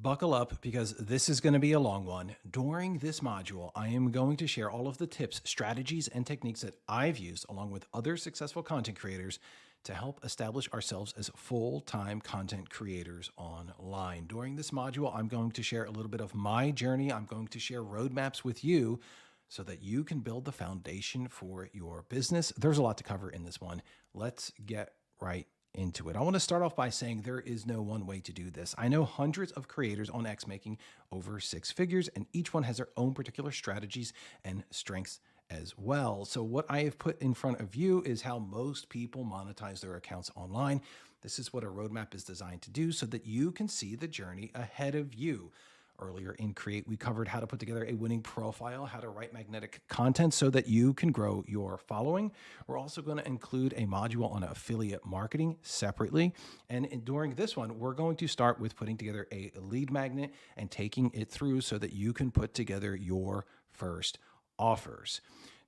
Buckle up because this is going to be a long one. During this module, I am going to share all of the tips, strategies, and techniques that I've used along with other successful content creators to help establish ourselves as full-time content creators online. During this module, I'm going to share a little bit of my journey. I'm going to share roadmaps with you so that you can build the foundation for your business. There's a lot to cover in this one. Let's get right into it. I want to start off by saying there is no one way to do this. I know hundreds of creators on X making over six figures, and each one has their own particular strategies and strengths as well. So what I have put in front of you is how most people monetize their accounts online. This is what a roadmap is designed to do so that you can see the journey ahead of you. Earlier in Create, we covered how to put together a winning profile, how to write magnetic content so that you can grow your following. We're also going to include a module on affiliate marketing separately. And during this one, we're going to start with putting together a lead magnet and taking it through so that you can put together your first offers.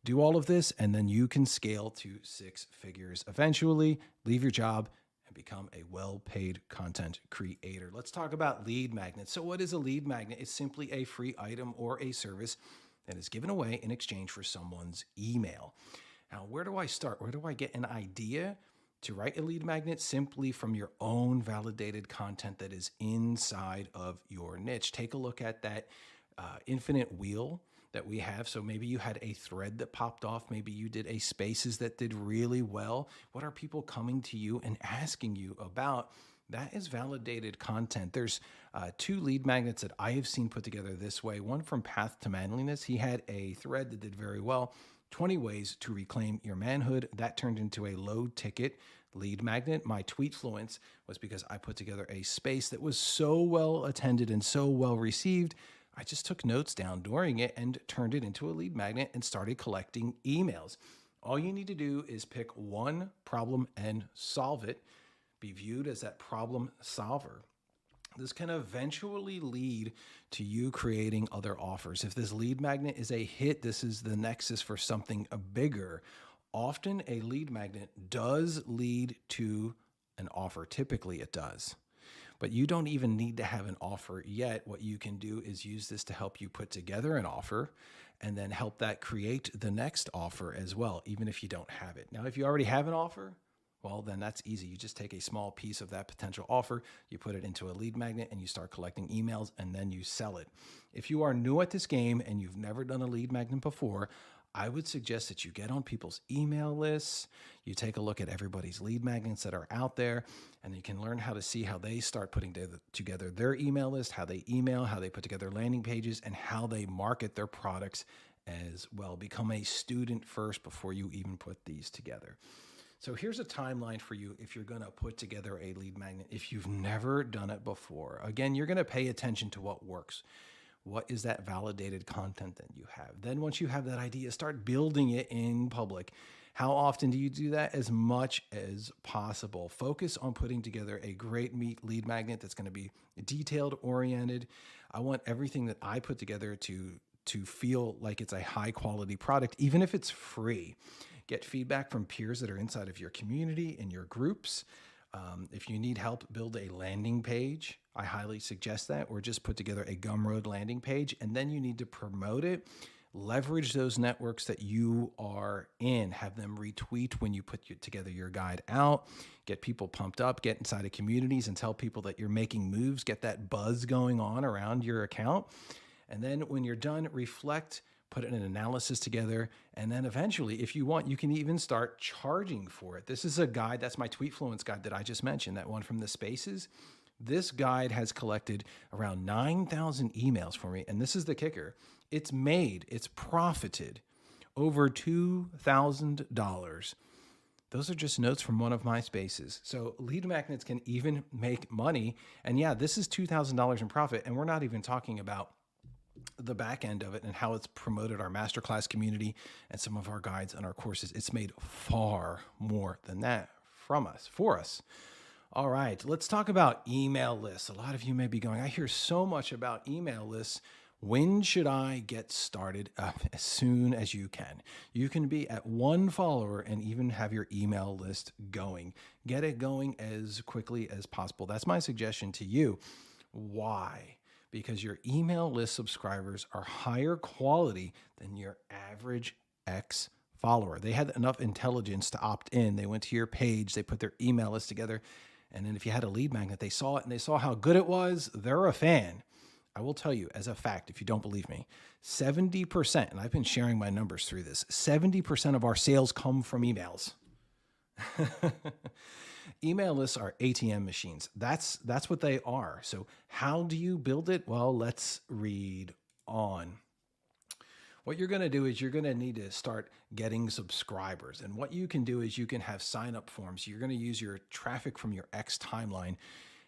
Do all of this, and then you can scale to six figures eventually, leave your job, and become a well-paid content creator. Let's talk about lead magnets. So what is a lead magnet? It's simply a free item or a service that is given away in exchange for someone's email. Now, where do I start? Where do I get an idea to write a lead magnet? Simply from your own validated content that is inside of your niche. Take a look at that infinite wheel that we have. So maybe you had a thread that popped off. Maybe you did a spaces that did really well. What are people coming to you and asking you about? That is validated content. There's two lead magnets that I have seen put together this way. One from Path to Manliness. He had a thread that did very well. 20 ways to reclaim your manhood. That turned into a low ticket lead magnet. My Tweetfluence was because I put together a space that was so well attended and so well received. I just took notes down during it and turned it into a lead magnet and started collecting emails. All you need to do is pick one problem and solve it. Be viewed as that problem solver. This can eventually lead to you creating other offers. If this lead magnet is a hit, this is the nexus for something bigger. Often a lead magnet does lead to an offer. Typically it does. But you don't even need to have an offer yet. What you can do is use this to help you put together an offer and then help that create the next offer as well, even if you don't have it. Now, if you already have an offer, well, then that's easy. You just take a small piece of that potential offer, you put it into a lead magnet, and you start collecting emails, and then you sell it. If you are new at this game and you've never done a lead magnet before, I would suggest that you get on people's email lists, you take a look at everybody's lead magnets that are out there, and you can learn how to see how they start putting together their email list, how they email, how they put together landing pages, and how they market their products as well. Become a student first before you even put these together. So here's a timeline for you if you're going to put together a lead magnet. If you've never done it before, again, you're going to pay attention to what works. What is that validated content that you have? Then once you have that idea, start building it in public. How often do you do that? As much as possible. Focus on putting together a great lead magnet that's going to be detailed oriented. I want everything that I put together to feel like it's a high quality product, even if it's free. Get feedback from peers that are inside of your community and your groups. If you need help build a landing page, I highly suggest that, or just put together a Gumroad landing page, and then you need to promote it. Leverage those networks that you are in. Have them retweet when you put together your guide out. Get people pumped up. Get inside of communities and tell people that you're making moves. Get that buzz going on around your account. And then when you're done, reflect, put an analysis together, and then eventually, if you want, you can even start charging for it. This is a guide. That's my Tweetfluence guide that I just mentioned, that one from the Spaces. This guide has collected around 9,000 emails for me, and this is the kicker. It's profited over $2,000. Those are just notes from one of my spaces. So lead magnets can even make money. And yeah, this is $2,000 in profit, and we're not even talking about the back end of it and how it's promoted our masterclass community and some of our guides and our courses. It's made far more than that for us. All right, let's talk about email lists. A lot of you may be going, I hear so much about email lists. When should I get started? As soon as you can. You can be at one follower and even have your email list going. Get it going as quickly as possible. That's my suggestion to you. Why? because your email list subscribers are higher quality than your average X follower. They had enough intelligence to opt in. They went to your page, they put their email list together, and then if you had a lead magnet, they saw it and they saw how good it was. They're a fan. I will tell you as a fact, if you don't believe me, 70%, and I've been sharing my numbers through this, 70% of our sales come from emails. Email lists are ATM machines. That's what they are. So how do you build it? Well, let's read on. What you're going to do is you're going to need to start getting subscribers. And what you can do is you can have sign up forms. You're going to use your traffic from your X timeline,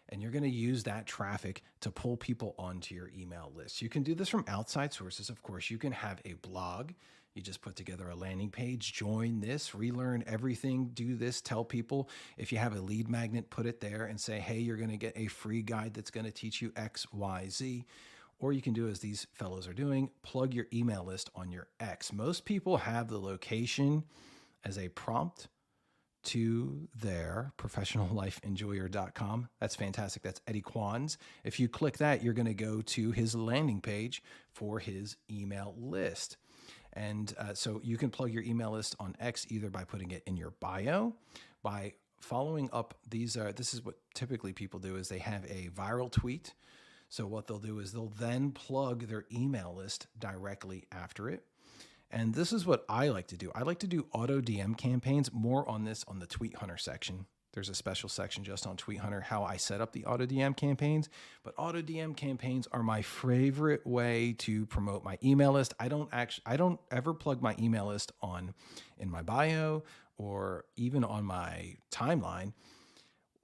and you're going to use that traffic to pull people onto your email list. You can do this from outside sources, of course. You can have a blog. You just put together a landing page, join this, relearn everything, do this, tell people. If you have a lead magnet, put it there and say, hey, you're going to get a free guide that's going to teach you X, Y, Z. Or you can do as these fellows are doing, plug your email list on your X. Most people have the location as a prompt to their professionallifeenjoyer.com. That's fantastic. That's Eddie Kwan's. If you click that, you're going to go to his landing page for his email list. And so you can plug your email list on X either by putting it in your bio, by following up. This is what typically people do is they have a viral tweet. So what they'll do is they'll then plug their email list directly after it. And this is what I like to do. I like to do auto DM campaigns, more on this on the Tweet Hunter section. There's a special section just on Tweet Hunter, how I set up the auto DM campaigns. But auto DM campaigns are my favorite way to promote my email list. I don't ever plug my email list in my bio or even on my timeline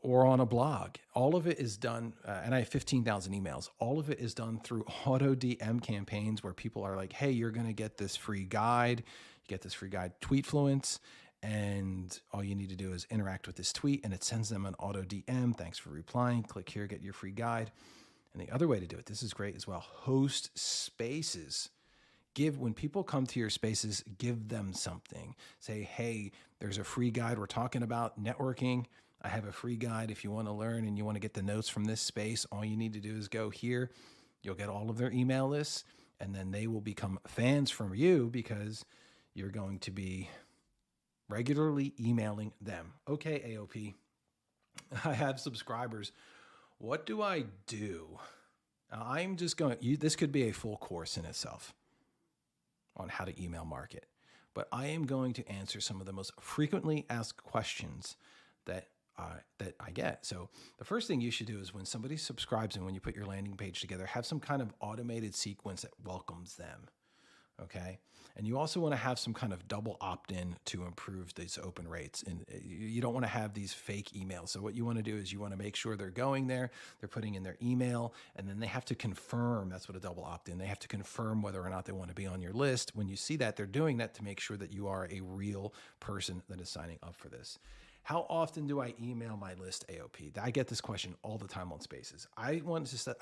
or on a blog. All of it is done, and I have 15,000 emails. All of it is done through auto DM campaigns where people are like, hey, you're going to get this free guide. You get this free guide, Tweetfluence, and all you need to do is interact with this tweet, and it sends them an auto DM. Thanks for replying. Click here, get your free guide. And the other way to do it, this is great as well, host spaces. When people come to your spaces, give them something. Say, hey, there's a free guide. We're talking about networking. I have a free guide. If you want to learn and you want to get the notes from this space, all you need to do is go here. You'll get all of their email lists, and then they will become fans from you because you're going to be regularly emailing them. Okay, AOP, I have subscribers. What do I do? I'm just going, this could be a full course in itself on how to email market, but I am going to answer some of the most frequently asked questions that I get. So the first thing you should do is when somebody subscribes and when you put your landing page together, have some kind of automated sequence that welcomes them. Okay. And you also want to have some kind of double opt-in to improve these open rates. And you don't want to have these fake emails. So what you want to do is you want to make sure they're going there, they're putting in their email, and then they have to confirm. That's what a double opt-in. They have to confirm whether or not they want to be on your list. When you see that, they're doing that to make sure that you are a real person that is signing up for this. How often do I email my list, AOP? I get this question all the time on Spaces. I want to say,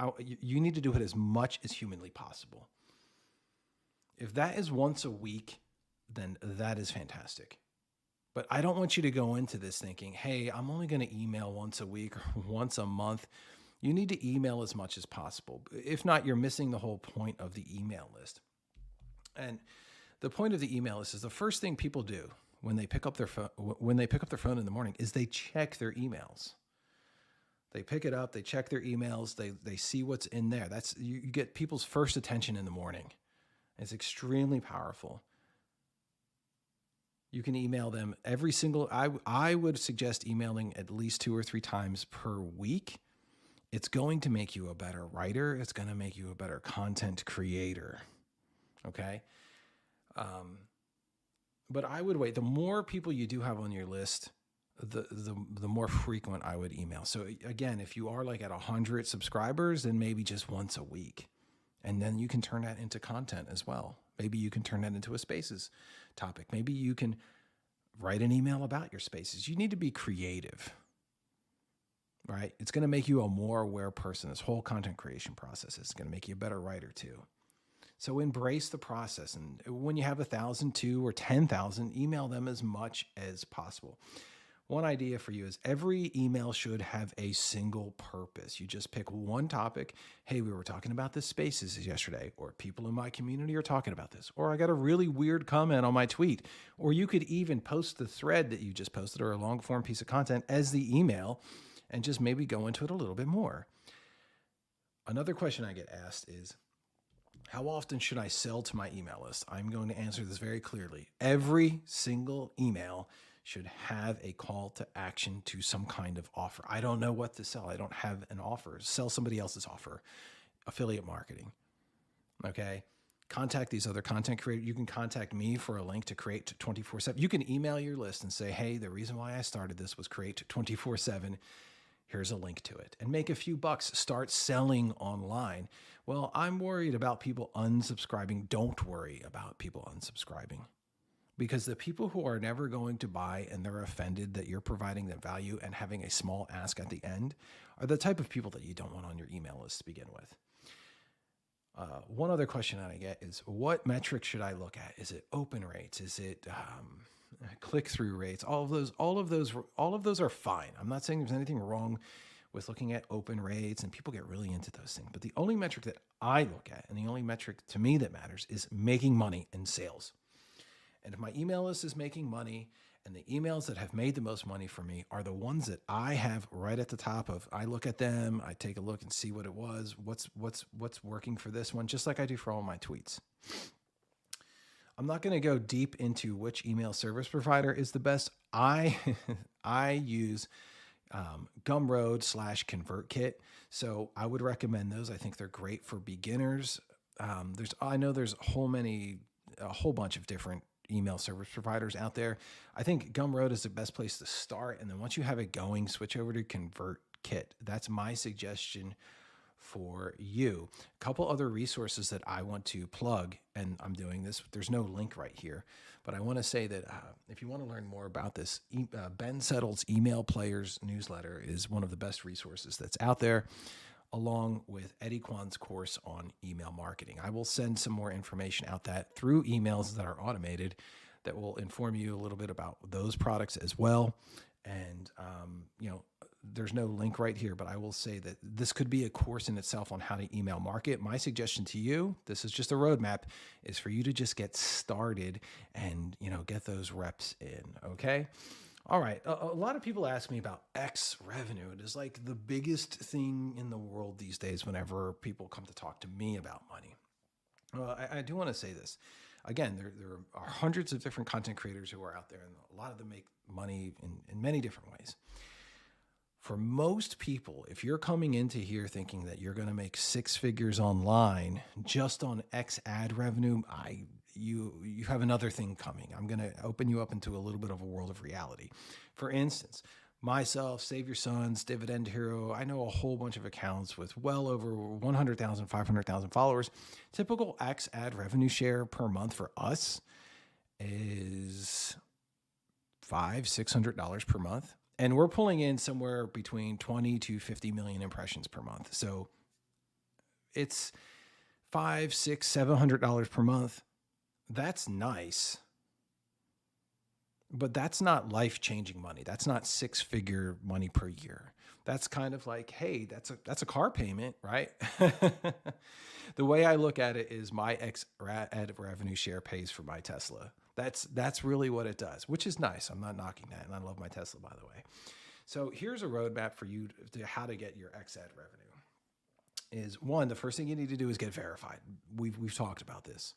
you need to do it as much as humanly possible. If that is once a week, then that is fantastic. But I don't want you to go into this thinking, hey, I'm only going to email once a week or once a month. You need to email as much as possible. If not, you're missing the whole point of the email list. And the point of the email list is the first thing people do when they pick up their phone, in the morning is they check their emails. They pick it up, they check their emails, they see what's in there. That's you get people's first attention in the morning. It's extremely powerful. You can email them every single, I would suggest emailing at least 2 or 3 times per week. It's going to make you a better writer. It's going to make you a better content creator. Okay. But I would wait. The more people you do have on your list, the more frequent I would email. So again, if you are like at 100 subscribers, then maybe just once a week. And then you can turn that into content as well. Maybe you can turn that into a Spaces topic. Maybe you can write an email about your Spaces. You need to be creative, right? It's going to make you a more aware person. This whole content creation process is going to make you a better writer too. So embrace the process. And when you have 1,000, 2,000, or 10,000, email them as much as possible. One idea for you is every email should have a single purpose. You just pick one topic. Hey, we were talking about this spaces yesterday, or people in my community are talking about this, or I got a really weird comment on my tweet, or you could even post the thread that you just posted or a long form piece of content as the email and just maybe go into it a little bit more. Another question I get asked is, how often should I sell to my email list? I'm going to answer this very clearly. Every single email should have a call to action to some kind of offer. I don't know what to sell. I don't have an offer. Sell somebody else's offer. Affiliate marketing. Okay. Contact these other content creators. You can contact me for a link to Create 24/7. You can email your list and say, hey, the reason why I started this was Create 24/7. Here's a link to it, and make a few bucks. Start selling online. Well, I'm worried about people unsubscribing. Don't worry about people unsubscribing, because the people who are never going to buy and they're offended that you're providing them value and having a small ask at the end are the type of people that you don't want on your email list to begin with. One other question that I get is, what metrics should I look at? Is it open rates? Is it click-through rates? All of those are fine. I'm not saying there's anything wrong with looking at open rates, and people get really into those things. But the only metric that I look at, and the only metric to me that matters, is making money in sales. And if my email list is making money, and the emails that have made the most money for me are the ones that I have right at the top of, I look at them, I take a look and see what it was, what's working for this one, just like I do for all my tweets. I'm not going to go deep into which email service provider is the best. I use Gumroad / ConvertKit. So I would recommend those. I think they're great for beginners. I know there's a whole bunch of different email service providers out there. I think Gumroad is the best place to start. And then once you have it going, switch over to ConvertKit. That's my suggestion for you. A couple other resources that I want to plug, and I'm doing this, there's no link right here, but I want to say that if you want to learn more about this, Ben Settle's Email Players newsletter is one of the best resources that's out there, along with Eddie Kwan's course on email marketing. I will send some more information out that through emails that are automated that will inform you a little bit about those products as well. And, there's no link right here, but I will say that this could be a course in itself on how to email market. My suggestion to you, this is just a roadmap, is for you to just get started and, get those reps in. Okay. All right. A lot of people ask me about X revenue. It is like the biggest thing in the world these days whenever people come to talk to me about money. Well, I do want to say this. Again, there are hundreds of different content creators who are out there, and a lot of them make money in many different ways. For most people, if you're coming into here thinking that you're going to make 6 figures online just on X ad revenue, you have another thing coming. I'm going to open you up into a little bit of a world of reality. For instance, myself, Save Your Sons, Dividend Hero, I know a whole bunch of accounts with well over 100,000, 500,000 followers. Typical X ad revenue share per month for us is $500-$600 per month. And we're pulling in somewhere between 20 to 50 million impressions per month. So it's $500, $600, $700 per month. That's nice. But that's not life-changing money. That's not 6-figure money per year. That's kind of like, hey, that's a car payment, right? The way I look at it is my X ad revenue share pays for my Tesla. That's really what it does, which is nice. I'm not knocking that, and I love my Tesla, by the way. So here's a roadmap for you to how to get your X ad revenue. Is one, the first thing you need to do is get verified. We've talked about this.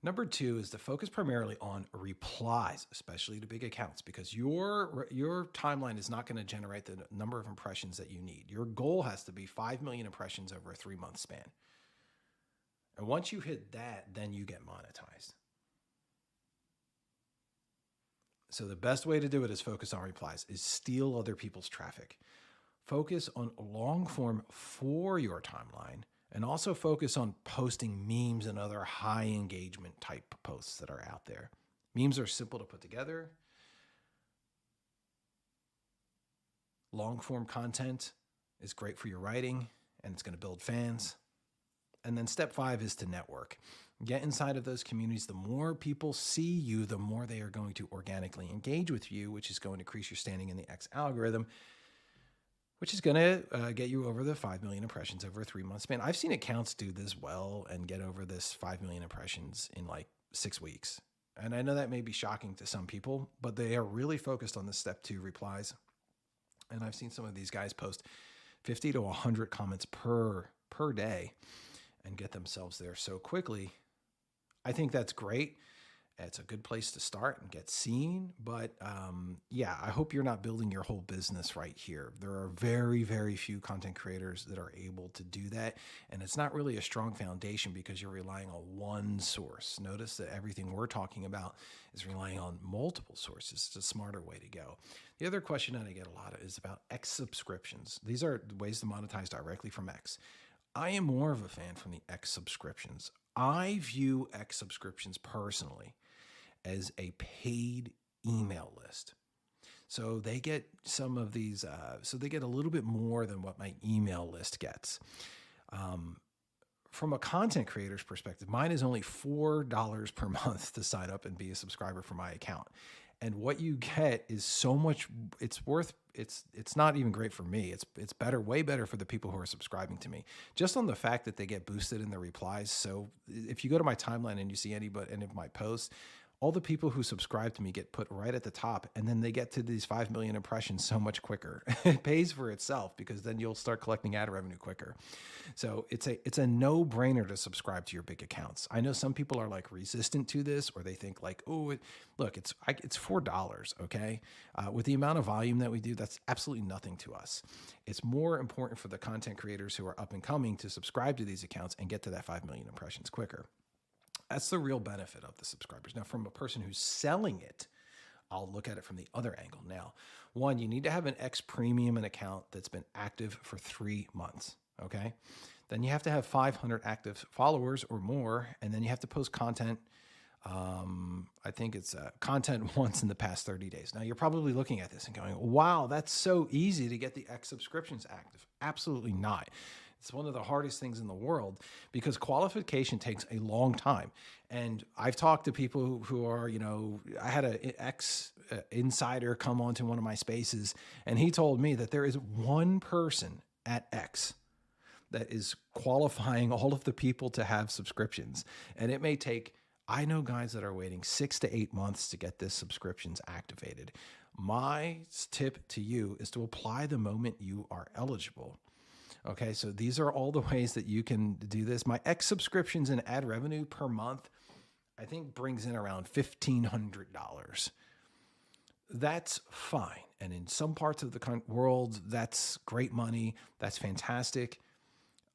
Number 2 is to focus primarily on replies, especially to big accounts, because your timeline is not going to generate the number of impressions that you need. Your goal has to be 5 million impressions over a 3-month span. And once you hit that, then you get monetized. So the best way to do it is focus on replies, is steal other people's traffic. Focus on long form for your timeline, and also focus on posting memes and other high engagement type posts that are out there. Memes are simple to put together. Long form content is great for your writing, and it's going to build fans. And then step 5 is to network. Get inside of those communities. The more people see you, the more they are going to organically engage with you, which is going to increase your standing in the X algorithm, which is going to get you over the 5 million impressions over a 3-month span. I've seen accounts do this well and get over this 5 million impressions in like 6 weeks. And I know that may be shocking to some people, but they are really focused on the step 2 replies. And I've seen some of these guys post 50 to 100 comments per day and get themselves there so quickly. I think that's great. It's a good place to start and get seen. But yeah, I hope you're not building your whole business right here. There are very, very few content creators that are able to do that. And it's not really a strong foundation because you're relying on one source. Notice that everything we're talking about is relying on multiple sources. It's a smarter way to go. The other question that I get a lot of is about X subscriptions. These are ways to monetize directly from X. I am more of a fan from the X subscriptions. I view X subscriptions personally as a paid email list. So they get some of these, so they get a little bit more than what my email list gets. From a content creator's perspective, mine is only $4 per month to sign up and be a subscriber for my account. And what you get is so much, it's not even great for me. It's better, way better for the people who are subscribing to me. Just on the fact that they get boosted in the replies. So if you go to my timeline and you see any of my posts, all the people who subscribe to me get put right at the top, and then they get to these 5 million impressions so much quicker. It pays for itself because then you'll start collecting ad revenue quicker. So it's a no-brainer to subscribe to your big accounts. I know some people are like resistant to this, or they think like, oh, look, it's $4, okay? With the amount of volume that we do, that's absolutely nothing to us. It's more important for the content creators who are up and coming to subscribe to these accounts and get to that 5 million impressions quicker. That's the real benefit of the subscribers. Now, from a person who's selling it, I'll look at it from the other angle. Now, one, you need to have an X Premium account that's been active for 3 months, okay? Then you have to have 500 active followers or more, and then you have to post content. I think it's content once in the past 30 days. Now, you're probably looking at this and going, wow, that's so easy to get the X subscriptions active. Absolutely not. It's one of the hardest things in the world because qualification takes a long time. And I've talked to people who are, I had an ex insider come onto one of my spaces, and he told me that there is one person at X that is qualifying all of the people to have subscriptions. And it may take, I know guys that are waiting 6 to 8 months to get this subscriptions activated. My tip to you is to apply the moment you are eligible. Okay, so these are all the ways that you can do this. My X subscriptions and ad revenue per month, I think brings in around $1,500. That's fine. And in some parts of the world, that's great money. That's fantastic.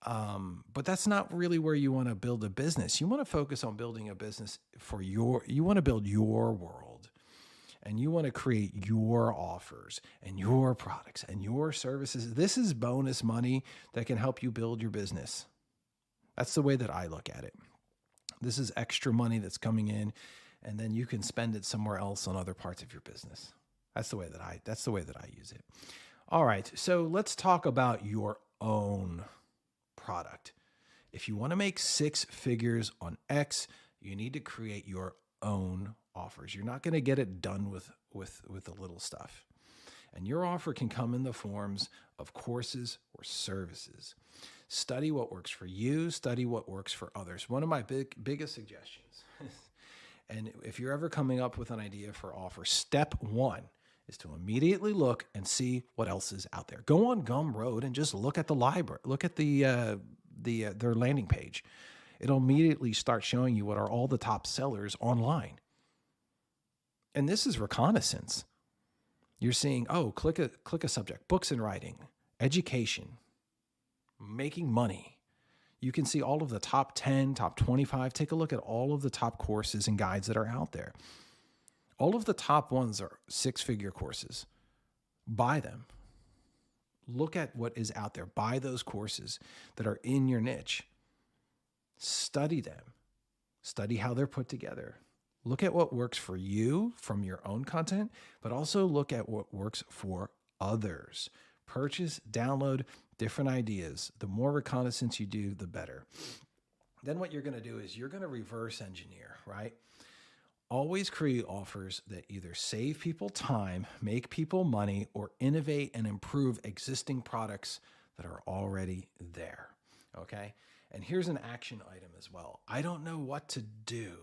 But that's not really where you want to build a business. You want to focus on building a business you want to build your world. And you want to create your offers and your products and your services. This is bonus money that can help you build your business. That's the way that I look at it. This is extra money that's coming in, and then you can spend it somewhere else on other parts of your business. That's the way that I use it. All right, so let's talk about your own product. If you want to make 6 figures on X, you need to create your own offers. You're not going to get it done with the little stuff. And your offer can come in the forms of courses or services. Study what works for you, study what works for others. One of my biggest suggestions, and if you're ever coming up with an idea for offer, step 1 is to immediately look and see what else is out there. Go on Gumroad and just look at the library, look at their landing page. It'll immediately start showing you what are all the top sellers online. And this is reconnaissance. You're seeing, click a subject, books and writing, education, making money. You can see all of the top 10, top 25. Take a look at all of the top courses and guides that are out there. All of the top ones are 6-figure courses. Buy them. Look at what is out there. Buy those courses that are in your niche. Study them. Study how they're put together. Look at what works for you from your own content, but also look at what works for others. Purchase, download different ideas. The more reconnaissance you do, the better. Then what you're going to do is you're going to reverse engineer, right? Always create offers that either save people time, make people money, or innovate and improve existing products that are already there. Okay. And here's an action item as well. I don't know what to do.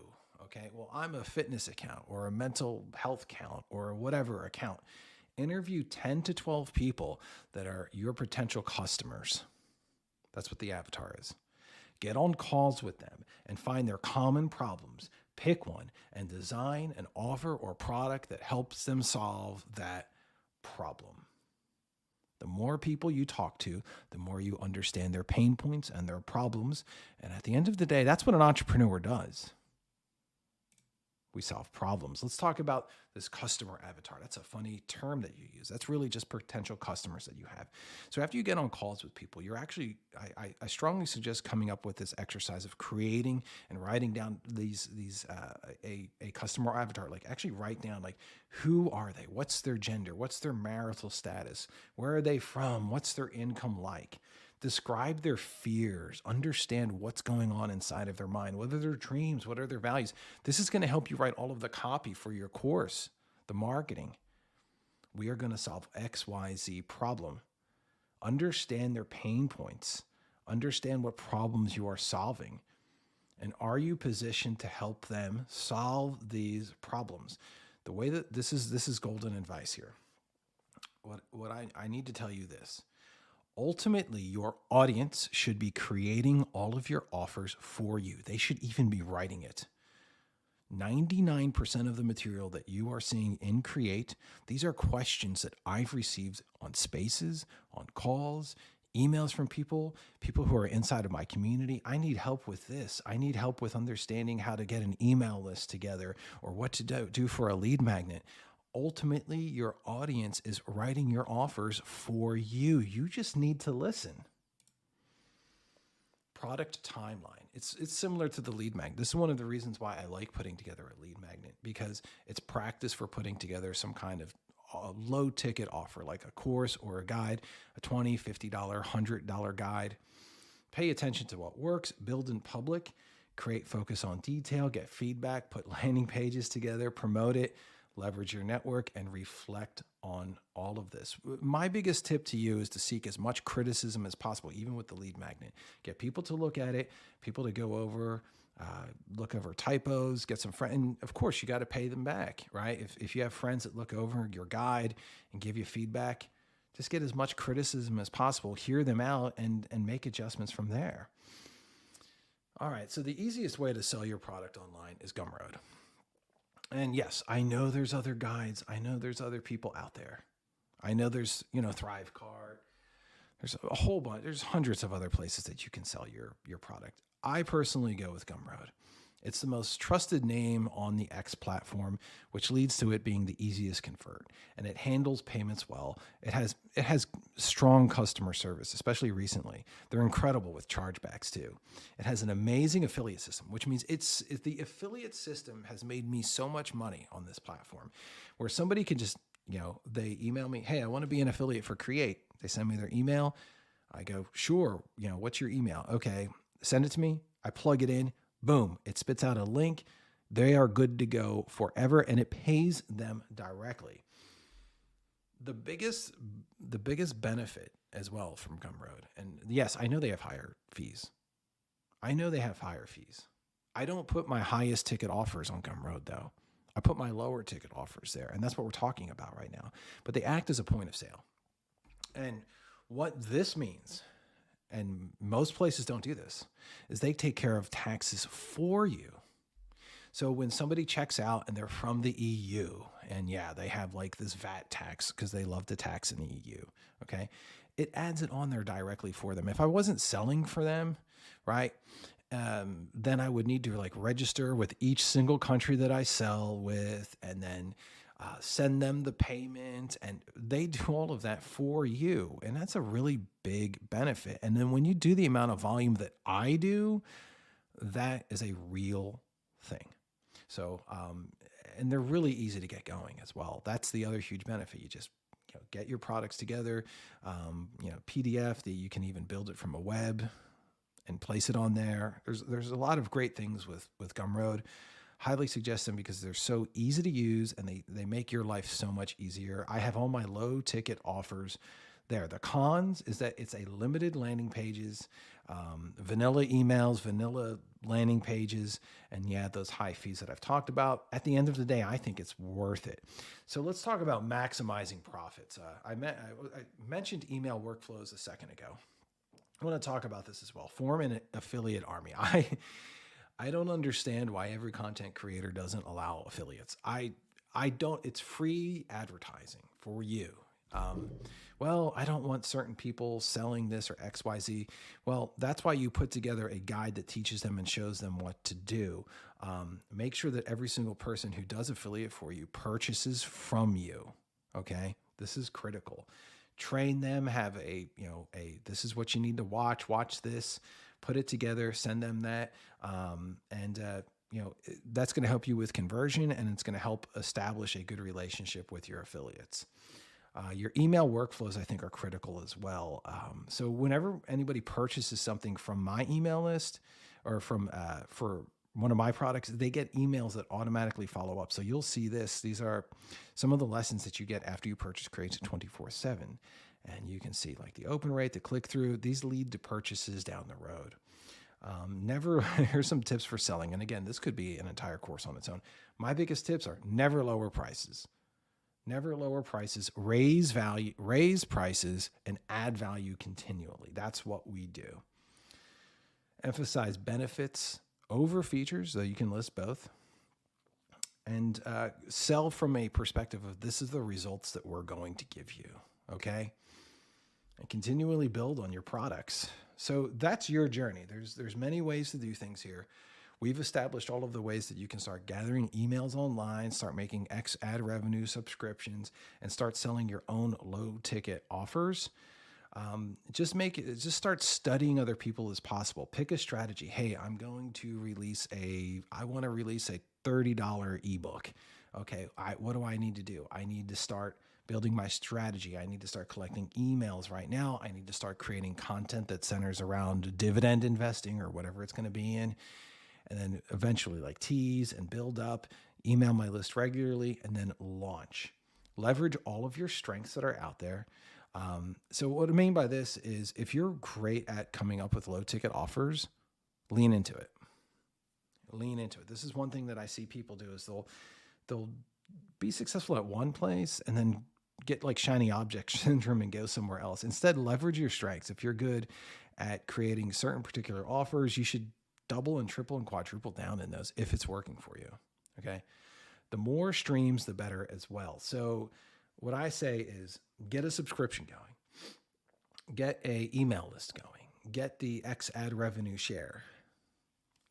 Okay. Well, I'm a fitness account or a mental health account or whatever account. Interview 10 to 12 people that are your potential customers. That's what the avatar is. Get on calls with them and find their common problems. Pick one and design an offer or product that helps them solve that problem. The more people you talk to, the more you understand their pain points and their problems. And at the end of the day, that's what an entrepreneur does. We solve problems. Let's talk about this customer avatar. That's a funny term that you use. That's really just potential customers that you have. So after you get on calls with people, you're actually, I strongly suggest coming up with this exercise of creating and writing down a customer avatar. Like actually write down like, who are they? What's their gender? What's their marital status? Where are they from? What's their income like? Describe their fears, understand what's going on inside of their mind, what are their dreams, what are their values. This is going to help you write all of the copy for your course, the marketing. We are going to solve XYZ problem. Understand their pain points, understand what problems you are solving, and are you positioned to help them solve these problems? The way that this is golden advice here. What I need to tell you this. Ultimately, your audience should be creating all of your offers for you. They should even be writing it. 99% of the material that you are seeing in Create, these are questions that I've received on Spaces, on calls, emails from people who are inside of my community. I need help with this. I need help with understanding how to get an email list together or what to do for a lead magnet. Ultimately, your audience is writing your offers for you. You just need to listen. Product timeline. It's similar to the lead magnet. This is one of the reasons why I like putting together a lead magnet, because it's practice for putting together some kind of low ticket offer, like a course or a guide, a $20, $50, $100 guide. Pay attention to what works, build in public, create focus on detail, get feedback, put landing pages together, promote it, leverage your network, and reflect on all of this. My biggest tip to you is to seek as much criticism as possible, even with the lead magnet. Get people to look at it, people to go over, look over typos, get some friends. And of course, you got to pay them back, right? If you have friends that look over your guide and give you feedback, just get as much criticism as possible, hear them out, and make adjustments from there. All right, so the easiest way to sell your product online is Gumroad. And yes, I know there's other guides. I know there's other people out there. I know there's, Thrivecart. There's a whole bunch. There's hundreds of other places that you can sell your product. I personally go with Gumroad. It's the most trusted name on the X platform, which leads to it being the easiest convert, and it handles payments well. It has strong customer service, especially recently. They're incredible with chargebacks too. It has an amazing affiliate system, which means the affiliate system has made me so much money on this platform, where somebody can just, they email me, hey, I want to be an affiliate for Create. They send me their email. I go, sure. What's your email? Okay, send it to me. I plug it in. Boom, it spits out a link. They are good to go forever, and it pays them directly. The biggest benefit as well from Gumroad, and yes, I know they have higher fees. I don't put my highest ticket offers on Gumroad though. I put my lower ticket offers there, and that's what we're talking about right now. But they act as a point of sale. And what this means, and most places don't do this, is they take care of taxes for you. So when somebody checks out and they're from the EU, and yeah, they have like this VAT tax because they love to tax in the EU, okay? It adds it on there directly for them. If I wasn't selling for them, right, then I would need to like register with each single country that I sell with, and then send them the payment, and they do all of that for you. And that's a really big benefit. And then when you do the amount of volume that I do, that is a real thing. So, and they're really easy to get going as well. That's the other huge benefit. You just get your products together, PDF that you can even build it from a web. and place it on there. There's a lot of great things with Gumroad. Highly suggest them because they're so easy to use and they make your life so much easier. I have all my low ticket offers there. The cons is that it's a limited landing pages, vanilla emails, vanilla landing pages, and yeah, those high fees that I've talked about. At the end of the day, I think it's worth it. So let's talk about maximizing profits. I mentioned email workflows a second ago. I want to talk about this as well. Form an affiliate army. I don't understand why every content creator doesn't allow affiliates. I don't. It's free advertising for you. Well, I don't want certain people selling this or XYZ. Well, that's why you put together a guide that teaches them and shows them what to do. Make sure that every single person who does affiliate for you purchases from you. Okay. This is critical. Train them, have this is what you need to watch this, put it together, send them that. That's going to help you with conversion, and it's going to help establish a good relationship with your affiliates. Your email workflows, I think, are critical as well. So whenever anybody purchases something from my email list or from for one of my products, they get emails that automatically follow up. So you'll see this. These are some of the lessons that you get after you purchase Create 24/7. And you can see like the open rate, the click through, these lead to purchases down the road. Here's some tips for selling. And again, this could be an entire course on its own. My biggest tips are never lower prices. Never lower prices, raise prices, and add value continually. That's what we do. Emphasize benefits over features, so you can list both. And sell from a perspective of this is the results that we're going to give you, okay? And continually build on your products. So that's your journey. There's many ways to do things here. We've established all of the ways that you can start gathering emails online, start making X ad revenue subscriptions, and start selling your own low ticket offers. Just start studying other people as possible. Pick a strategy. Hey, I want to release a $30 ebook. Okay. What do I need to do? I need to start building my strategy. I need to start collecting emails right now. I need to start creating content that centers around dividend investing or whatever it's going to be in. And then eventually like tease and build up, email my list regularly, and then launch. Leverage all of your strengths that are out there. So what I mean by this is if you're great at coming up with low ticket offers, lean into it. Lean into it. This is one thing that I see people do is they'll be successful at one place and then get like shiny object syndrome and go somewhere else. Instead, leverage your strengths. If you're good at creating certain particular offers, you should double and triple and quadruple down in those if it's working for you. Okay. The more streams, the better as well. So what I say is get a subscription going, get a email list going, get the X ad revenue share,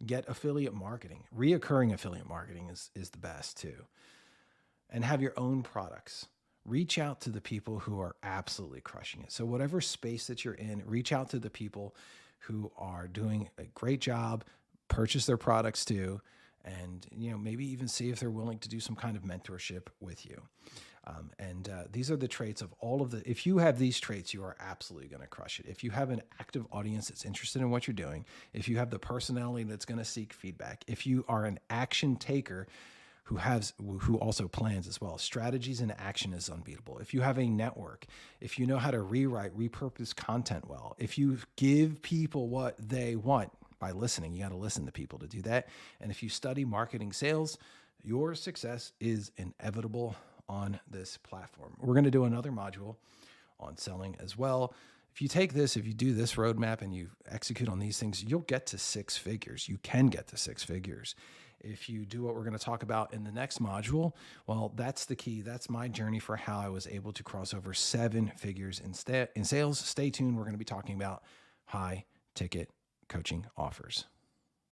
get affiliate marketing. Reoccurring affiliate marketing is the best too. And have your own products. Reach out to the people who are absolutely crushing it. So whatever space that you're in, reach out to the people who are doing a great job, purchase their products too, and maybe even see if they're willing to do some kind of mentorship with you. These are the traits of if you have these traits, you are absolutely going to crush it. If you have an active audience that's interested in what you're doing, if you have the personality that's going to seek feedback, if you are an action taker who also plans as well, strategies and action is unbeatable. If you have a network, if you know how to repurpose content well, if you give people what they want by listening, you got to listen to people to do that. And if you study marketing sales, your success is inevitable on this platform. We're going to do another module on selling as well. If you do this roadmap and you execute on these things, you'll get to 6 figures. You can get to 6 figures. If you do what we're going to talk about in the next module, well, that's the key. That's my journey for how I was able to cross over 7 figures in sales. Stay tuned. We're going to be talking about high ticket coaching offers.